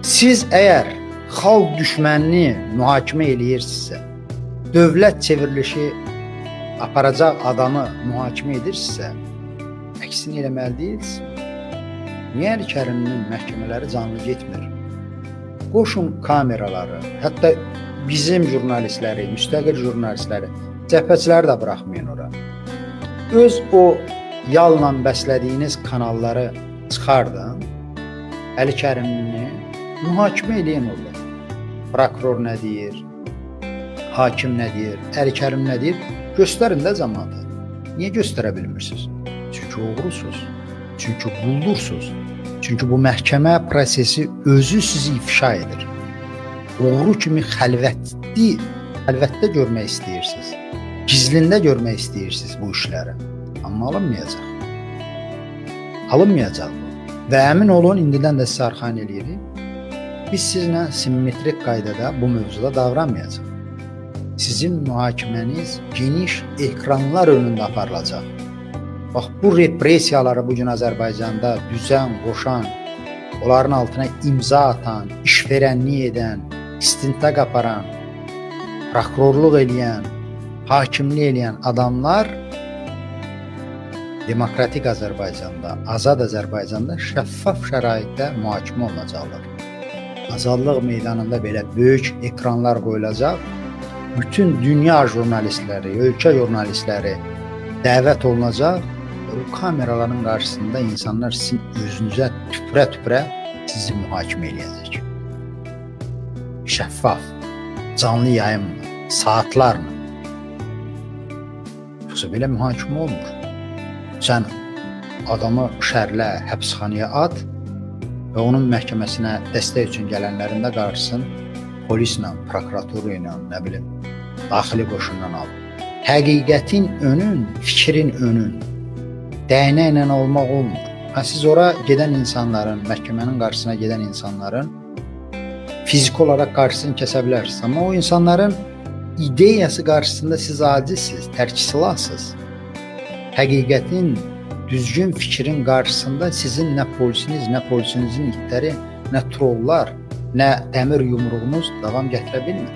Siz əgər xalq düşmənini mühakimə eləyirsinizsə, dövlət çevrilişi aparacaq adamı mühakimə edirsinizsə, əksini eləməli deyilsiniz. Niyə Əli Kərimlinin məhkəmələri canlı getmir? Qoşun kameraları, hətta bizim jurnalistləri, müstəqil jurnalistləri, cəbhəçiləri də buraxmayın ora. Öz o yalla bəslədiyiniz kanalları çıxardın, Əli Kərimlini mühakimə eləyin orada. Prokuror nə deyir, hakim nə deyir, Əli Kərim nə deyir, göstərin də cəmaata. Niyə göstərə bilmirsiniz? Çünki oğrusunuz, çünki quldursuz, çünki bu məhkəmə prosesi özü sizi ifşa edir. Oğru kimi xəlvətdə görmək istəyirsiniz, gizlində görmək istəyirsiniz bu işləri. Amma alınmayacaq. Alınmayacaq bu. Və əmin olun, indidən də sizə arxain eləyirik. Biz sizinlə simmetrik qaydada bu mövzuda davranmayacaq. Sizin mühakiməniz geniş ekranlar önündə aparılacaq. Bax, bu repressiyaları bugün Azərbaycanda düzən, qoşan, onların altına imza atan, işverənlik edən, istintaq aparan, prokurorluq eləyən, hakimlik eləyən adamlar demokratik Azərbaycanda, azad Azərbaycanda şəffaf şəraitdə mühakimə olunacaqlar. Azadlıq meydanında belə böyük ekranlar qoyulacaq. Bütün dünya jurnalistləri, ölkə jurnalistləri dəvət olunacaq. Bu kameraların qarşısında insanlar sizin özünüzə tüpürə-tüpürə sizi mühakimə eləyəcək. Şəffaf, canlı yayımla, saatlarla. Yoxsa belə mühakimə olmur. Sən adamı şərlə, həbsxanaya at və onun məhkəməsinə dəstək üçün gələnlərin də qarşısın polislə, prokuratura ilə, nə bilim, daxili qoşundan al. Həqiqətin önün, fikrin önün, dəynəklə olmaq olmur. Siz ora gedən insanların, məhkəmənin qarşısına gedən insanların fiziki olaraq qarşısını kəsə bilərsiniz. Amma o insanların ideyası qarşısında siz acizsiniz, tərk-silahsınız. Həqiqətin, düzgün fikrin qarşısında sizin nə polisiniz, nə polisinizin itləri, nə trollar, nə dəmir yumruğunuz davam gətirə bilmir.